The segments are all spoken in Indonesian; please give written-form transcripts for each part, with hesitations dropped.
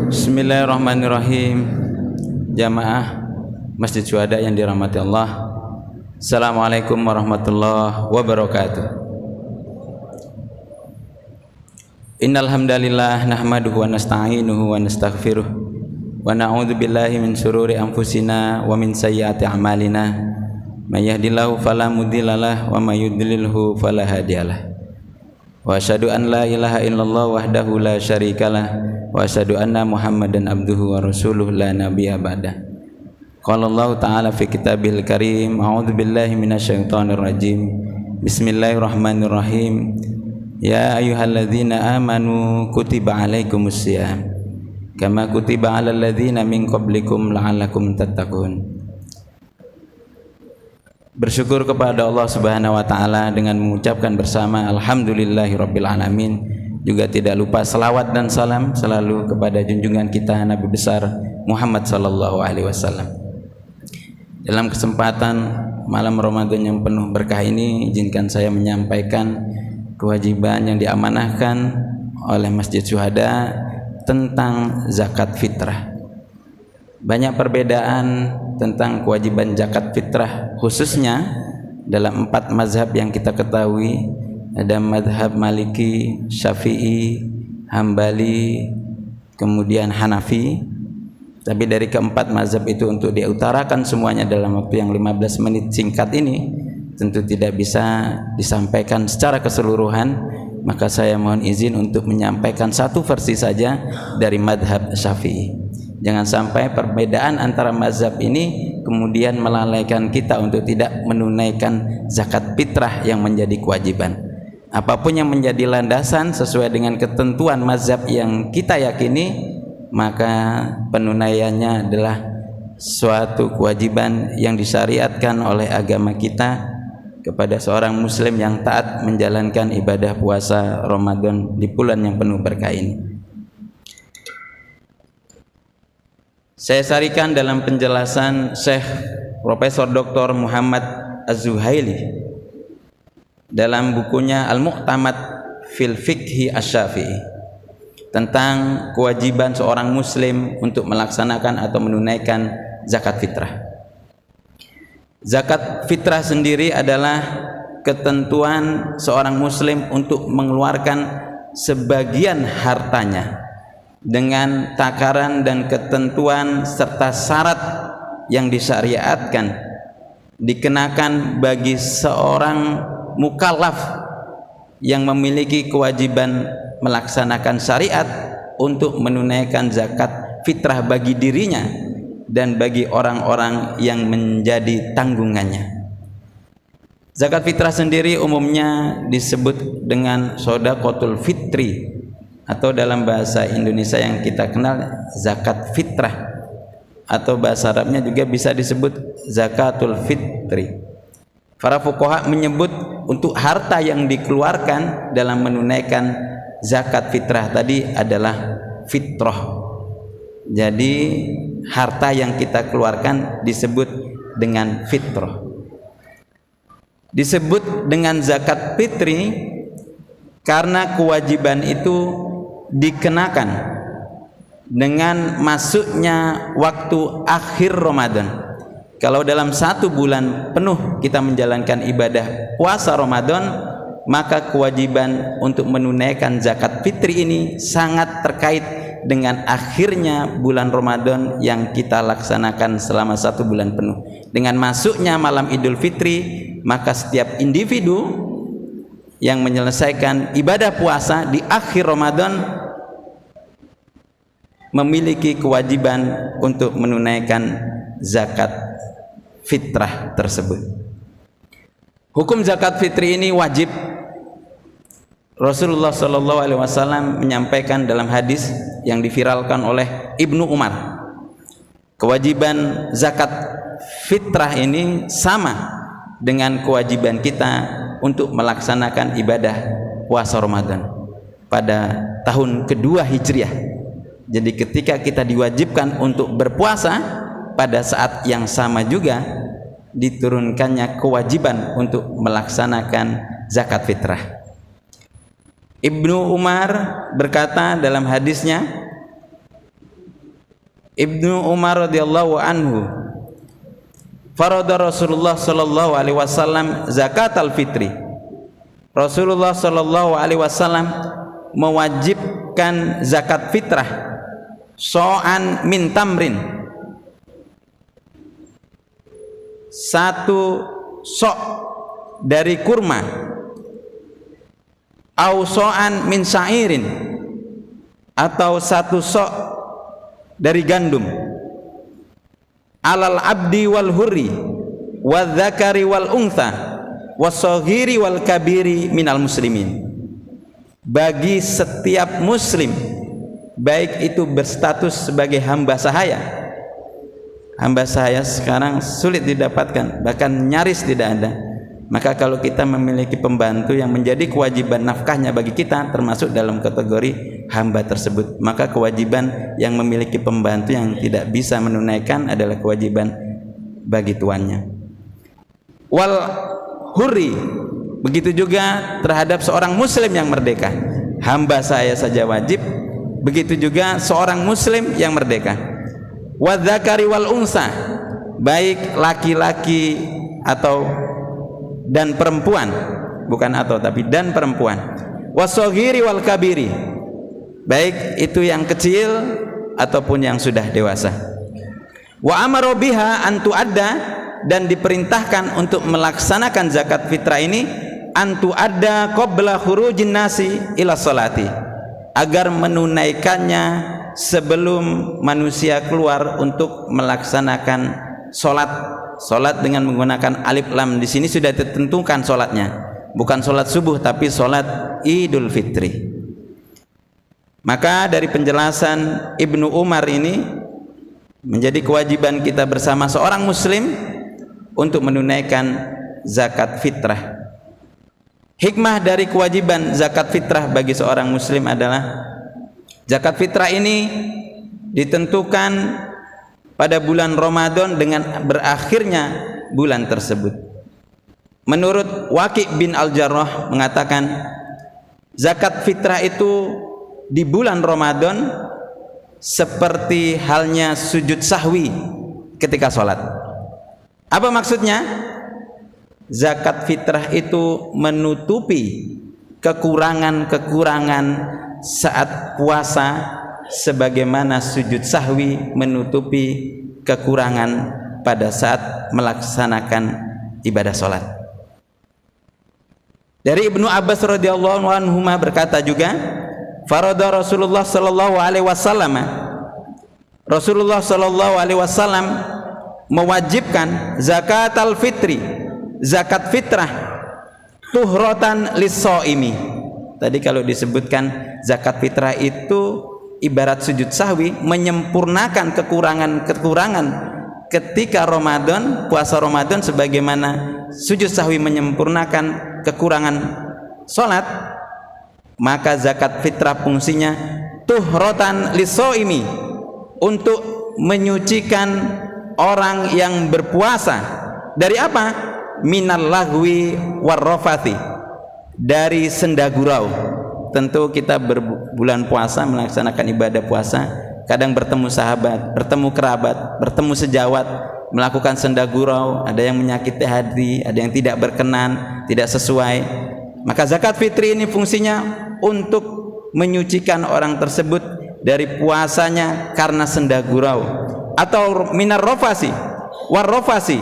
Bismillahirrahmanirrahim. Jamaah Masjid Syuhada yang dirahmati Allah, Assalamualaikum warahmatullahi wabarakatuh. Innal hamdalillah nahmaduhu wa nasta'inuhu wa nastaghfiruh wa na'udzu billahi min syururi anfusina wa min sayyiati a'malina. May yahdihillahu fala mudhillalah wa may yudlilhu fala hadiyalah. Wa asyhadu an la ilaha illallah wahdahu la syarikalah wa asyhadu anna Muhammadan abduhu wa rasuluhu la nabiyya ba'dah. Qala Allah ta'ala fi kitabihil karim, a'udzu billahi minasyaitonir rajim. Bismillahirrahmanirrahim. Ya ayyuhalladzina amanu kutiba alaikumus syiyam kama kutiba alal ladzina min qablikum la'allakum tattaqun. Bersyukur kepada Allah Subhanahu wa taala dengan mengucapkan bersama alhamdulillahirabbil alamin. Juga tidak lupa selawat dan salam selalu kepada junjungan kita Nabi besar Muhammad sallallahu alaihi wasallam. Dalam kesempatan malam Ramadan yang penuh berkah ini, izinkan saya menyampaikan kewajiban yang diamanahkan oleh Masjid Syuhada tentang zakat fitrah. Banyak perbedaan tentang kewajiban zakat fitrah, khususnya dalam 4 mazhab yang kita ketahui. Ada mazhab Maliki, Syafi'i, Hambali, kemudian Hanafi. Tapi dari keempat mazhab itu untuk diutarakan semuanya dalam waktu yang 15 menit singkat ini tentu tidak bisa disampaikan secara keseluruhan. Maka saya mohon izin untuk menyampaikan satu versi saja dari mazhab Syafi'i. Jangan sampai perbedaan antara mazhab ini kemudian melalaikan kita untuk tidak menunaikan zakat fitrah yang menjadi kewajiban. Apapun yang menjadi landasan sesuai dengan ketentuan mazhab yang kita yakini, maka penunaiannya adalah suatu kewajiban yang disyariatkan oleh agama kita kepada seorang muslim yang taat menjalankan ibadah puasa Ramadan di bulan yang penuh berkah ini. Saya sarikan dalam penjelasan Syekh Profesor Dr. Muhammad Az-Zuhaili dalam bukunya Al-Mu'tamad fil Fiqhi Asy-Syafi'i tentang kewajiban seorang muslim untuk melaksanakan atau menunaikan zakat fitrah. Zakat fitrah sendiri adalah ketentuan seorang muslim untuk mengeluarkan sebagian hartanya dengan takaran dan ketentuan serta syarat yang disyariatkan dikenakan bagi seorang mukallaf yang memiliki kewajiban melaksanakan syariat untuk menunaikan zakat fitrah bagi dirinya dan bagi orang-orang yang menjadi tanggungannya. Zakat fitrah sendiri umumnya disebut dengan shadaqatul fitri atau dalam bahasa Indonesia yang kita kenal zakat fitrah, atau bahasa Arabnya juga bisa disebut zakatul fitri. Para fuqaha menyebut untuk harta yang dikeluarkan dalam menunaikan zakat fitrah tadi adalah fitrah. Jadi harta yang kita keluarkan disebut dengan fitrah. Disebut dengan zakat fitri karena kewajiban itu dikenakan dengan masuknya waktu akhir Ramadan. Kalau dalam 1 bulan penuh kita menjalankan ibadah puasa Ramadan, maka kewajiban untuk menunaikan zakat fitri ini sangat terkait dengan akhirnya bulan Ramadan yang kita laksanakan selama 1 bulan penuh. Dengan masuknya malam Idul Fitri, maka setiap individu yang menyelesaikan ibadah puasa di akhir Ramadan memiliki kewajiban untuk menunaikan zakat fitrah tersebut. Hukum zakat fitri ini wajib. Rasulullah sallallahu alaihi wasallam menyampaikan dalam hadis yang diviralkan oleh Ibnu Umar, kewajiban zakat fitrah ini sama dengan kewajiban kita untuk melaksanakan ibadah puasa Ramadan pada tahun kedua Hijriah. Jadi ketika kita diwajibkan untuk berpuasa, pada saat yang sama juga diturunkannya kewajiban untuk melaksanakan zakat fitrah. Ibnu Umar berkata dalam hadisnya, Ibnu Umar radhiyallahu anhu, farada Rasulullah sallallahu alaihi wasallam zakatal fitri. Rasulullah sallallahu alaihi wasallam mewajibkan zakat fitrah so'an min tamrin, satu sok dari kurma, au so'an min sa'irin, atau satu sok dari gandum, alal abdi wal hurri wal dzakari wal untha wasoghiri wal kabiri minal muslimin, bagi setiap muslim, baik itu berstatus sebagai hamba sahaya. Hamba sahaya sekarang sulit didapatkan, bahkan nyaris tidak ada. Maka kalau kita memiliki pembantu yang menjadi kewajiban nafkahnya bagi kita termasuk dalam kategori hamba tersebut, maka kewajiban yang memiliki pembantu yang tidak bisa menunaikan adalah kewajiban bagi tuannya. Wal hurri, begitu juga terhadap seorang muslim yang merdeka. Hamba saya saja wajib, begitu juga seorang muslim yang merdeka. Wadzakari wal unsa, baik laki-laki atau dan perempuan, bukan atau tapi dan perempuan. Wasoghiri wal kabiri, baik itu yang kecil ataupun yang sudah dewasa. Wa amara biha an tuadda, dan diperintahkan untuk melaksanakan zakat fitrah ini antu ada qabla khurujin nasi ila salati, agar menunaikannya sebelum manusia keluar untuk melaksanakan solat. Solat dengan menggunakan alif lam di sini sudah ditentukan solatnya, bukan solat subuh tapi solat Idul Fitri. Maka dari penjelasan Ibnu Umar ini menjadi kewajiban kita bersama seorang muslim untuk menunaikan zakat fitrah. Hikmah dari kewajiban zakat fitrah bagi seorang muslim adalah zakat fitrah ini ditentukan pada bulan Ramadan dengan berakhirnya bulan tersebut. Menurut Waqi' bin Al-Jarrah mengatakan zakat fitrah itu di bulan Ramadan seperti halnya sujud sahwi ketika sholat. Apa maksudnya? Zakat fitrah itu menutupi kekurangan-kekurangan saat puasa, sebagaimana sujud sahwi menutupi kekurangan pada saat melaksanakan ibadah sholat. Dari Ibnu Abbas radhiyallahu anhu berkata juga, farada Rasulullah sallallahu alaihi wasallam, Rasulullah sallallahu alaihi wasallam mewajibkan zakatal fitri, zakat fitrah, tuhratan lis-shaimi. Tadi kalau disebutkan zakat fitrah itu ibarat sujud sahwi, menyempurnakan kekurangan-kekurangan ketika Ramadan, puasa Ramadan, sebagaimana sujud sahwi menyempurnakan kekurangan sholat. Maka zakat fitrah fungsinya tuhratan lis-shaimi, untuk menyucikan orang yang berpuasa dari apa? Minal lahwi warrafati, dari senda gurau. Tentu kita berbulan puasa melaksanakan ibadah puasa, kadang bertemu sahabat, bertemu kerabat, bertemu sejawat, melakukan senda gurau, ada yang menyakiti hati, ada yang tidak berkenan, tidak sesuai. Maka zakat fitri ini fungsinya untuk menyucikan orang tersebut dari puasanya karena senda gurau, atau minar rofasi warrofasi,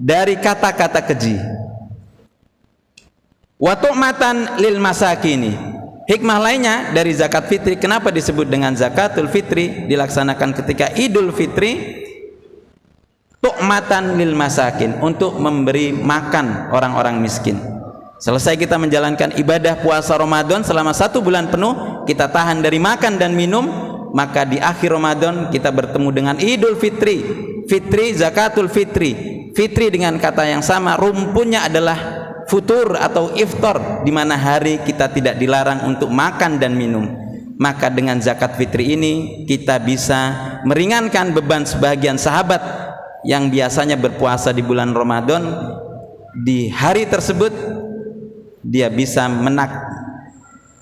dari kata-kata keji. Wa tu'matan lil masakini. Hikmah lainnya dari zakat fitri, kenapa disebut dengan zakatul fitri, dilaksanakan ketika Idul Fitri, tu'matan lil masakin, untuk memberi makan orang-orang miskin. Selesai kita menjalankan ibadah puasa Ramadan selama 1 bulan penuh, kita tahan dari makan dan minum, maka di akhir Ramadan kita bertemu dengan Idul Fitri. Fitri, zakatul fitri. Fitri dengan kata yang sama, rumpunnya adalah futur atau iftar, di mana hari kita tidak dilarang untuk makan dan minum. Maka dengan zakat fitri ini kita bisa meringankan beban sebagian sahabat yang biasanya berpuasa di bulan Ramadan. Di hari tersebut dia bisa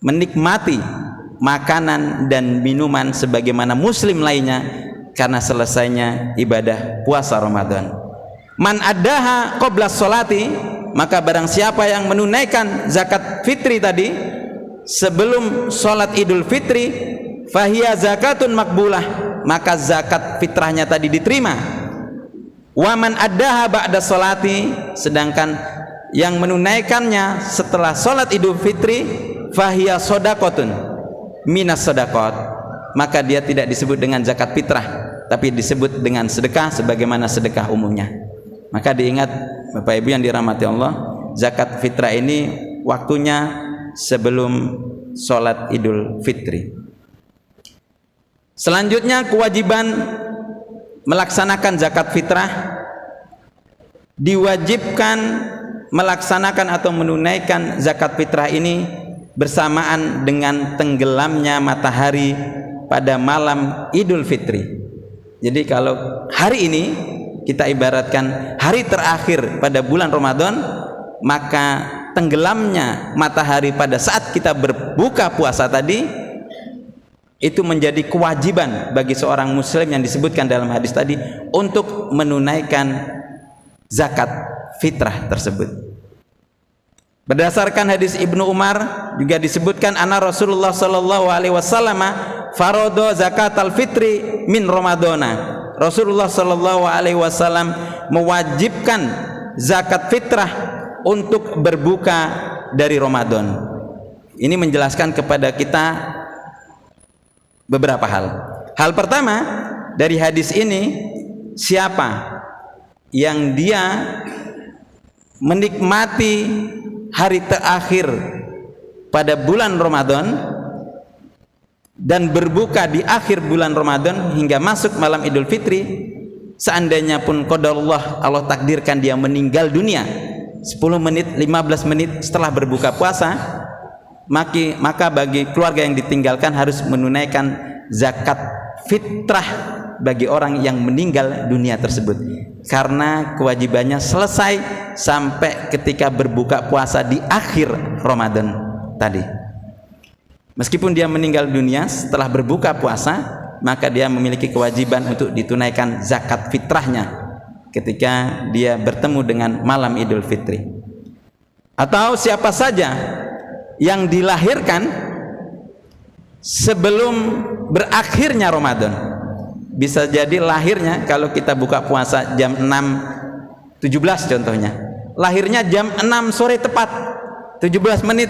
menikmati makanan dan minuman sebagaimana muslim lainnya, karena selesainya ibadah puasa Ramadan. Man addaha qabla sholati, maka barang siapa yang menunaikan zakat fitri tadi sebelum sholat Idul Fitri, fahiya zakatun makbulah, maka zakat fitrahnya tadi diterima. Wa man addaha ba'da sholati, sedangkan yang menunaikannya setelah sholat Idul Fitri, fahiya sodakotun minas sodakot, maka dia tidak disebut dengan zakat fitrah, tapi disebut dengan sedekah sebagaimana sedekah umumnya. Maka diingat Bapak Ibu yang dirahmati Allah, zakat fitrah ini waktunya sebelum sholat Idul Fitri. Selanjutnya kewajiban melaksanakan zakat fitrah, diwajibkan melaksanakan atau menunaikan zakat fitrah ini bersamaan dengan tenggelamnya matahari pada malam Idul Fitri. Jadi kalau hari ini kita ibaratkan hari terakhir pada bulan Ramadan, maka tenggelamnya matahari pada saat kita berbuka puasa tadi itu menjadi kewajiban bagi seorang muslim yang disebutkan dalam hadis tadi untuk menunaikan zakat fitrah tersebut. Berdasarkan hadis Ibnu Umar juga disebutkan anna Rasulullah sallallahu alaihi wasallam farada zakatal fitri min Ramadana. Rasulullah sallallahu alaihi wasallam mewajibkan zakat fitrah untuk berbuka dari Ramadan. Ini menjelaskan kepada kita beberapa hal. Hal pertama dari hadis ini, siapa yang dia menikmati hari terakhir pada bulan Ramadan dan berbuka di akhir bulan Ramadan hingga masuk malam Idul Fitri, seandainya pun qadarullah Allah takdirkan dia meninggal dunia 10 menit, 15 menit setelah berbuka puasa, maka bagi keluarga yang ditinggalkan harus menunaikan zakat fitrah bagi orang yang meninggal dunia tersebut, karena kewajibannya selesai sampai ketika berbuka puasa di akhir Ramadan tadi. Meskipun dia meninggal dunia setelah berbuka puasa, maka dia memiliki kewajiban untuk ditunaikan zakat fitrahnya ketika dia bertemu dengan malam Idul Fitri. Atau siapa saja yang dilahirkan sebelum berakhirnya Ramadan, bisa jadi lahirnya kalau kita buka puasa jam 6.17 contohnya, lahirnya jam 6 sore tepat 17 menit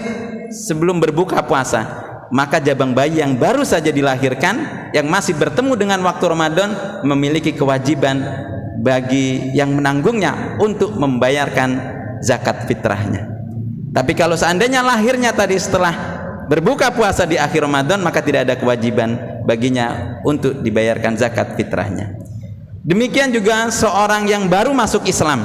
sebelum berbuka puasa, maka jabang bayi yang baru saja dilahirkan yang masih bertemu dengan waktu Ramadan memiliki kewajiban bagi yang menanggungnya untuk membayarkan zakat fitrahnya. Tapi kalau seandainya lahirnya tadi setelah berbuka puasa di akhir Ramadan, maka tidak ada kewajiban baginya untuk dibayarkan zakat fitrahnya. Demikian juga seorang yang baru masuk Islam,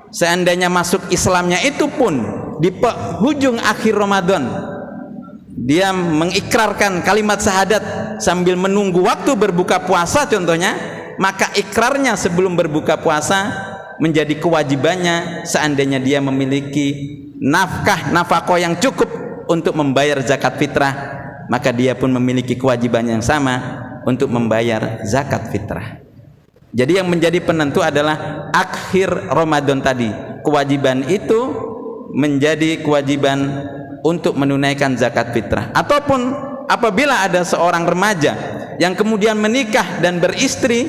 seandainya masuk Islamnya itu pun di penghujung akhir Ramadan, dia mengikrarkan kalimat syahadat sambil menunggu waktu berbuka puasa contohnya, maka ikrarnya sebelum berbuka puasa menjadi kewajibannya seandainya dia memiliki nafkah yang cukup untuk membayar zakat fitrah, maka dia pun memiliki kewajiban yang sama untuk membayar zakat fitrah. Jadi yang menjadi penentu adalah akhir Ramadan tadi. Kewajiban itu menjadi kewajiban untuk menunaikan zakat fitrah. Ataupun apabila ada seorang remaja yang kemudian menikah dan beristri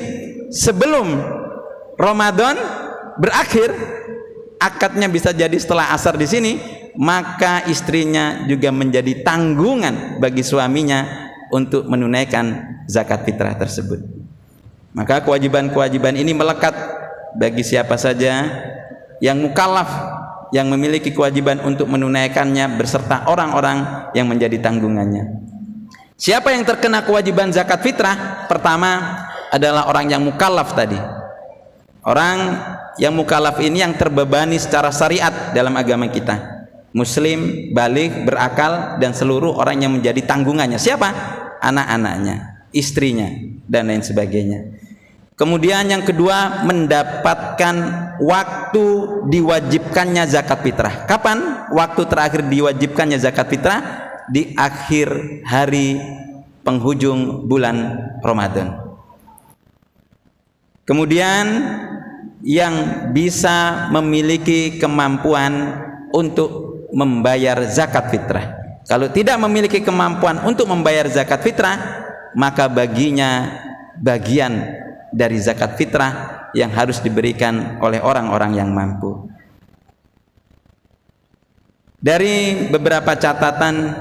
sebelum Ramadan berakhir, akadnya bisa jadi setelah asar di sini, maka istrinya juga menjadi tanggungan bagi suaminya untuk menunaikan zakat fitrah tersebut. Maka kewajiban-kewajiban ini melekat bagi siapa saja yang mukallaf, yang memiliki kewajiban untuk menunaikannya beserta orang-orang yang menjadi tanggungannya. Siapa yang terkena kewajiban zakat fitrah? Pertama adalah orang yang mukallaf tadi. Orang yang mukallaf ini yang terbebani secara syariat dalam agama kita. Muslim, baligh, berakal, dan seluruh orang yang menjadi tanggungannya. Siapa? Anak-anaknya, istrinya, dan lain sebagainya. Kemudian yang kedua, mendapatkan waktu diwajibkannya zakat fitrah. Kapan waktu terakhir diwajibkannya zakat fitrah? Di akhir hari penghujung bulan Ramadan. Kemudian yang bisa memiliki kemampuan untuk membayar zakat fitrah. Kalau tidak memiliki kemampuan untuk membayar zakat fitrah, maka baginya bagian dari zakat fitrah yang harus diberikan oleh orang-orang yang mampu. Dari beberapa catatan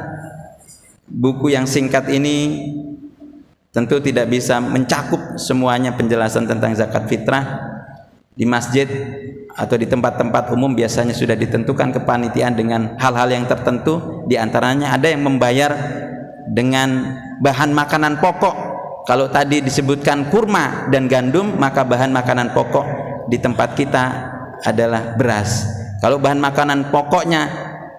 buku yang singkat ini, tentu tidak bisa mencakup semuanya penjelasan tentang zakat fitrah. Di masjid atau di tempat-tempat umum biasanya sudah ditentukan kepanitiaan dengan hal-hal yang tertentu. Di antaranya ada yang membayar dengan bahan makanan pokok. Kalau tadi disebutkan kurma dan gandum, maka bahan makanan pokok di tempat kita adalah beras. Kalau bahan makanan pokoknya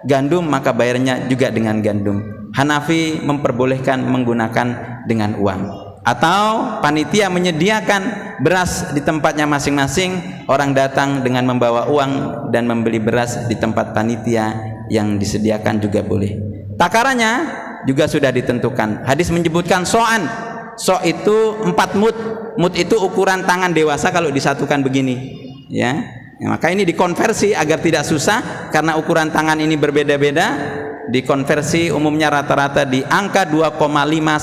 gandum, maka bayarnya juga dengan gandum. Hanafi memperbolehkan menggunakan dengan uang. Atau panitia menyediakan beras di tempatnya masing-masing, orang datang dengan membawa uang dan membeli beras di tempat panitia yang disediakan juga boleh. Takarannya juga sudah ditentukan. Hadis menyebutkan so'an. So itu 4 mud. Mud itu ukuran tangan dewasa kalau disatukan begini, ya. Maka ini dikonversi agar tidak susah, karena ukuran tangan ini berbeda-beda. Dikonversi umumnya rata-rata di angka 2,5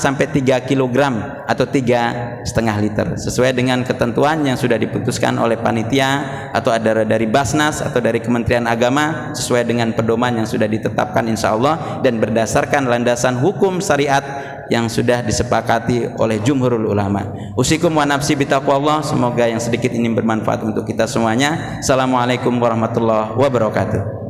sampai 3 kg atau 3,5 liter, sesuai dengan ketentuan yang sudah diputuskan oleh panitia atau ada dari Basnas atau dari Kementerian Agama, sesuai dengan pedoman yang sudah ditetapkan insya Allah dan berdasarkan landasan hukum syariat yang sudah disepakati oleh jumhurul ulama. Usikum wa nafsi bitaqwallah. Semoga yang sedikit ini bermanfaat untuk kita semuanya. Assalamualaikum warahmatullahi wabarakatuh.